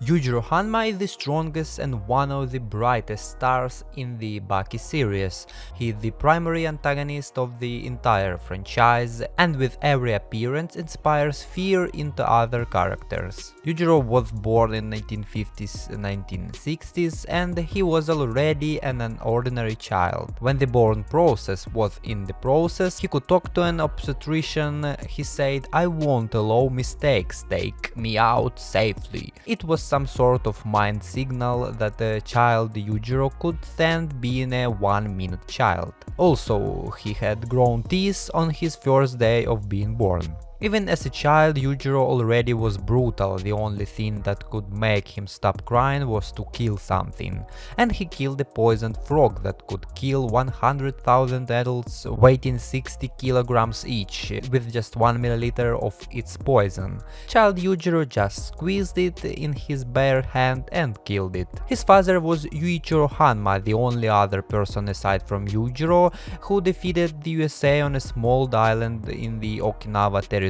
Yujiro Hanma is the strongest and one of the brightest stars in the Baki series. He is the primary antagonist of the entire franchise and with every appearance inspires fear into other characters. Yujiro was born in 1950s and 1960s and he was already an unordinary child. When the born process was in the process, he could talk to an obstetrician. He said, "I won't allow mistakes, take me out safely." It was some sort of mind signal that the child Yujiro could stand being a 1-minute child. Also, he had grown teeth on his first day of being born. Even as a child, Yujiro already was brutal. The only thing that could make him stop crying was to kill something. And he killed a poisoned frog that could kill 100,000 adults weighing 60 kilograms each, with just 1 milliliter of its poison. Child Yujiro just squeezed it in his bare hand and killed it. His father was Yujiro Hanma, the only other person aside from Yujiro who defeated the USA on a small island in the Okinawa territory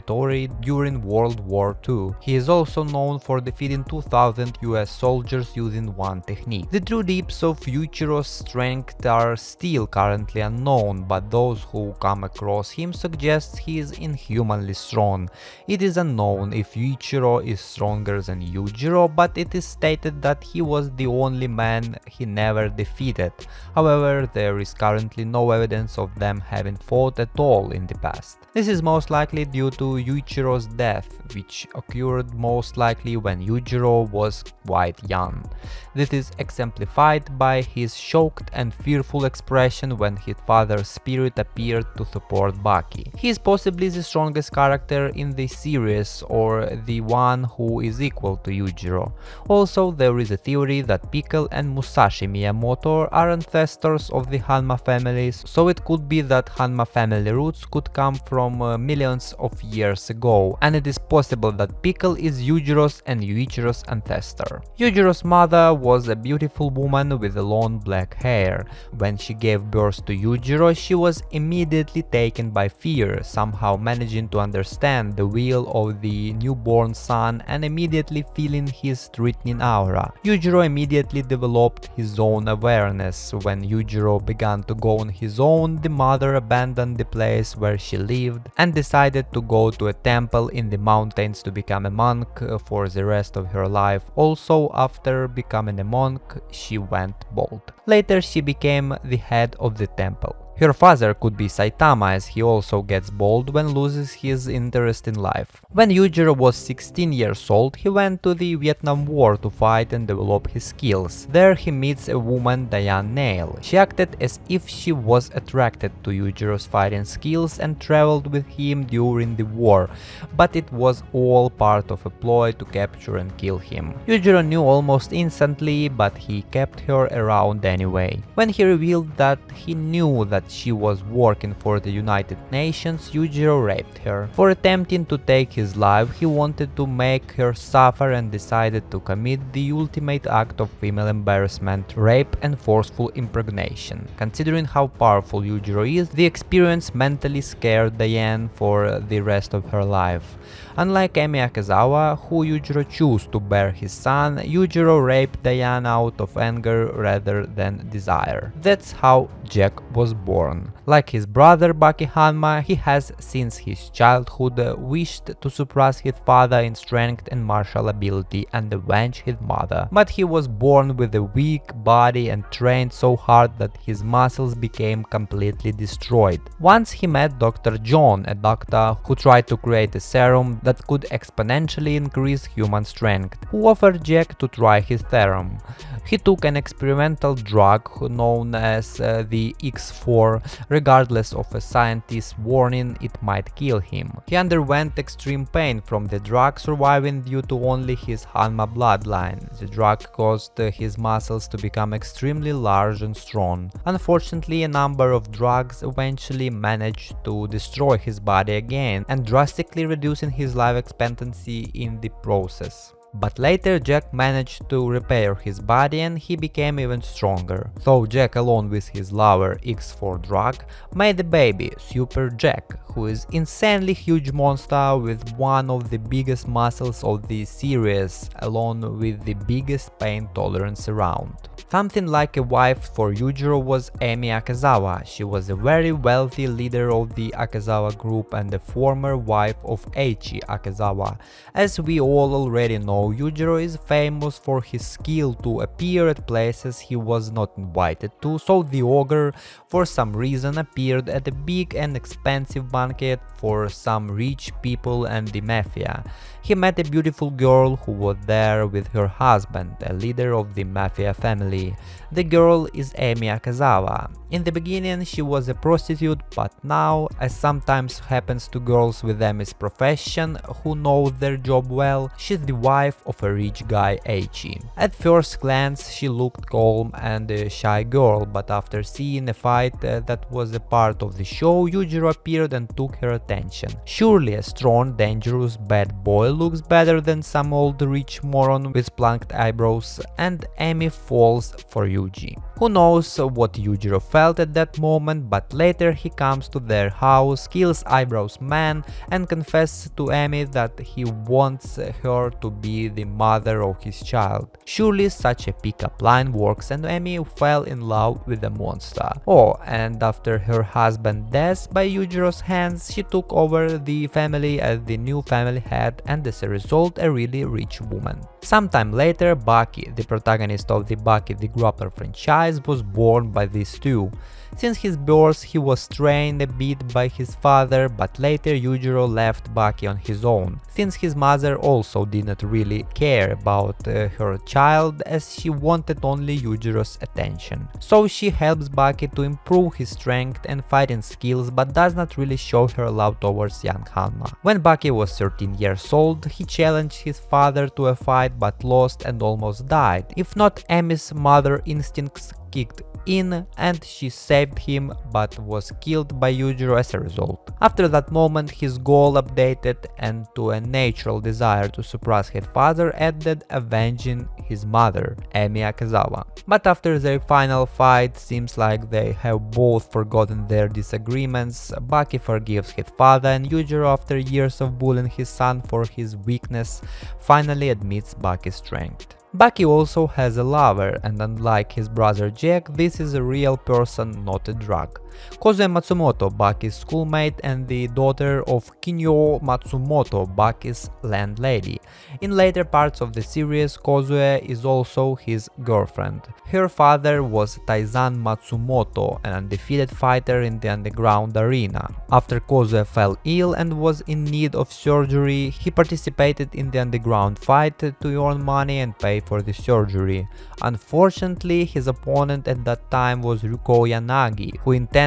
during World War II. He is also known for defeating 2000 US soldiers using one technique. The true depths of Yujiro's strength are still currently unknown, but those who come across him suggest he is inhumanly strong. It is unknown if Yujiro is stronger than Yujiro, but it is stated that he was the only man he never defeated. However, there is currently no evidence of them having fought at all in the past. This is most likely due to Yujiro's death, which occurred most likely when Yujiro was quite young. This is exemplified by his shocked and fearful expression when his father's spirit appeared to support Baki. He is possibly the strongest character in the series, or the one who is equal to Yujiro. Also, there is a theory that Pickle and Musashi Miyamoto are ancestors of the Hanma families, so it could be that Hanma family roots could come from millions of years ago, and it is possible that Pickle is Yujiro's and Yuichiro's ancestor. Yujiro's mother was a beautiful woman with long black hair. When she gave birth to Yujiro, she was immediately taken by fear, somehow managing to understand the will of the newborn son and immediately feeling his threatening aura. Yujiro immediately developed his own awareness. When Yujiro began to go on his own, the mother abandoned the place where she lived and decided to go to a temple in the mountains to become a monk for the rest of her life. Also, after becoming a monk, she went bald. Later, she became the head of the temple. Her father could be Saitama, as he also gets bald when loses his interest in life. When Yujiro was 16 years old, he went to the Vietnam War to fight and develop his skills. There he meets a woman, Diane Nail. She acted as if she was attracted to Yujiro's fighting skills and traveled with him during the war, but it was all part of a ploy to capture and kill him. Yujiro knew almost instantly, but he kept her around anyway. When he revealed that he knew that she was working for the United Nations, Yujiro raped her. For attempting to take his life, he wanted to make her suffer and decided to commit the ultimate act of female embarrassment, rape and forceful impregnation. Considering how powerful Yujiro is, the experience mentally scared Diane for the rest of her life. Unlike Emi Akazawa, who Yujiro chose to bear his son, Yujiro raped Diane out of anger rather than desire. That's how Jack was born. Like his brother Baki Hanma, he has since his childhood wished to surpass his father in strength and martial ability and avenge his mother. But he was born with a weak body and trained so hard that his muscles became completely destroyed. Once he met Dr. John, a doctor who tried to create a serum that could exponentially increase human strength, who offered Jack to try his serum. He took an experimental drug known as the X4, regardless of a scientist's warning it might kill him. He underwent extreme pain from the drug, surviving due to only his Hanma bloodline. The drug caused his muscles to become extremely large and strong. Unfortunately, a number of drugs eventually managed to destroy his body again and drastically reducing his life expectancy in the process. But later Jack managed to repair his body and he became even stronger. So Jack, along with his lover X4 drug, made a baby, Super Jack, who is insanely huge monster with one of the biggest muscles of the series, along with the biggest pain tolerance around. Something like a wife for Yujiro was Emi Akazawa. She was a very wealthy leader of the Akazawa group and the former wife of Eiichi Akazawa. As we all already know, Yujiro is famous for his skill to appear at places he was not invited to, so the ogre for some reason appeared at a big and expensive banquet for some rich people and the mafia. He met a beautiful girl who was there with her husband, a leader of the mafia family. The girl is Emi Akazawa. In the beginning she was a prostitute, but now, as sometimes happens to girls with Emi's profession who know their job well, she's the wife of a rich guy Eiichi. At first glance she looked calm and a shy girl, but after seeing a fight that was a part of the show, Yujiro appeared and took her attention. Surely a strong, dangerous, bad boy looks better than some old rich moron with plunked eyebrows, and Emi falls for Yuji. Who knows what Yujiro felt at that moment, but later he comes to their house, kills Eyebrows Man and confesses to Emi that he wants her to be the mother of his child. Surely such a pickup line works and Emi fell in love with the monster. Oh, and after her husband's death by Yujiro's hands, she took over the family as the new family head and as a result a really rich woman. Sometime later, Baki, the protagonist of the Baki the Grappler franchise, was born by these two. Since his birth he was trained a bit by his father, but later Yujiro left Baki on his own, since his mother also did not really care about her child, as she wanted only Yujiro's attention. So she helps Baki to improve his strength and fighting skills, but does not really show her love towards young Hanma. When Baki was 13 years old, he challenged his father to a fight but lost and almost died. If not, Emi's mother instincts kicked in and she saved him, but was killed by Yujiro as a result. After that moment his goal updated, and to a natural desire to suppress his father added avenging his mother, Emi Akazawa. But after their final fight, seems like they have both forgotten their disagreements. Baki forgives his father, and Yujiro, after years of bullying his son for his weakness, finally admits Baki's strength. Baki also has a lover, and unlike his brother Jack, this is a real person, not a drug. Kozue Matsumoto, Baki's schoolmate and the daughter of Kinyo Matsumoto, Baki's landlady. In later parts of the series, Kozue is also his girlfriend. Her father was Taizan Matsumoto, an undefeated fighter in the underground arena. After Kozue fell ill and was in need of surgery, he participated in the underground fight to earn money and pay for the surgery. Unfortunately, his opponent at that time was Ryuko Yanagi, who intended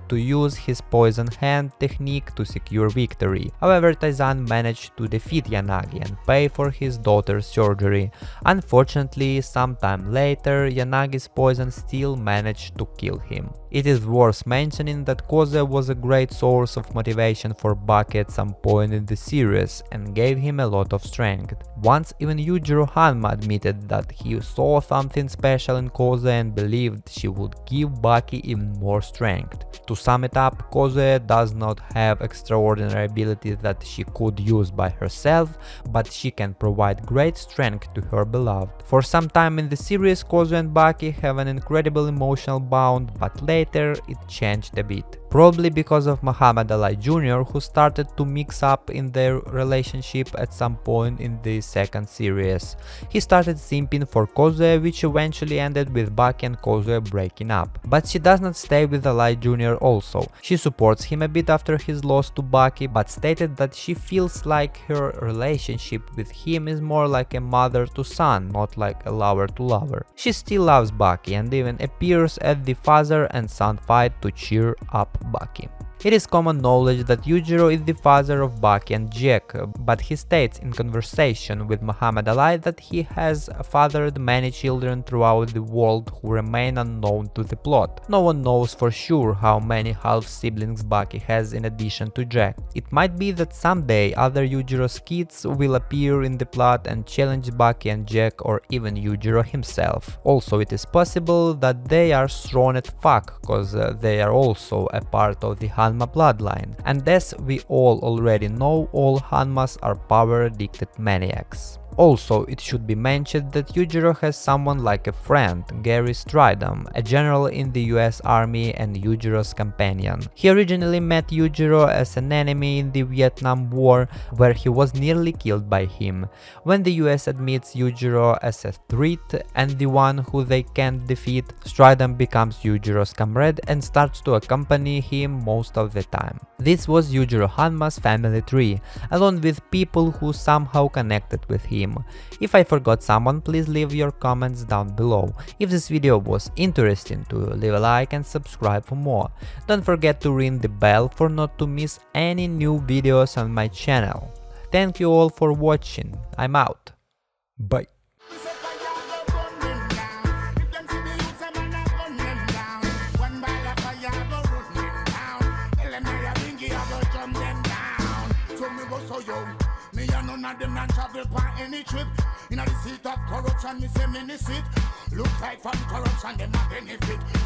to use his poison hand technique to secure victory. However, Taizan managed to defeat Yanagi and pay for his daughter's surgery. Unfortunately, sometime later, Yanagi's poison still managed to kill him. It is worth mentioning that Kozue was a great source of motivation for Baki at some point in the series and gave him a lot of strength. Once even Yujiro Hanma admitted that he saw something special in Kozue and believed she would give Baki even more strength. To sum it up, Kozue does not have extraordinary abilities that she could use by herself, but she can provide great strength to her beloved. For some time in the series, Kozue and Baki have an incredible emotional bond, but later it changed a bit. Probably because of Muhammad Ali Jr., who started to mix up in their relationship at some point in the second series. He started simping for Kozue, which eventually ended with Baki and Kozue breaking up. But she does not stay with Ali Jr. also. She supports him a bit after his loss to Baki, but stated that she feels like her relationship with him is more like a mother to son, not like a lover to lover. She still loves Baki and even appears at the father and son fight to cheer up Baki. It is common knowledge that Yujiro is the father of Baki and Jack, but he states in conversation with Muhammad Ali that he has fathered many children throughout the world who remain unknown to the plot. No one knows for sure how many half-siblings Baki has in addition to Jack. It might be that someday other Yujiro's kids will appear in the plot and challenge Baki and Jack, or even Yujiro himself. Also, it is possible that they are thrown at fuck, cause they are also a part of the Hanma bloodline, and as we all already know, all Hanmas are power-addicted maniacs. Also, it should be mentioned that Yujiro has someone like a friend, yarersd, a general in the US Army and Yujiro's companion. He originally met Yujiro as an enemy in the Vietnam War, where he was nearly killed by him. When the US admits Yujiro as a threat and the one who they can't defeat, Stridham becomes Yujiro's comrade and starts to accompany him most of the time. This was Yujiro Hanma's family tree, along with people who somehow connected with him. If I forgot someone, please leave your comments down below. If this video was interesting to you, leave a like and subscribe for more. Don't forget to ring the bell for not to miss any new videos on my channel. Thank you all for watching. I'm out. Bye. Me and none of them not travel for any trip. In the seat of corruption, me say me sit. Look like from corruption, them not benefit.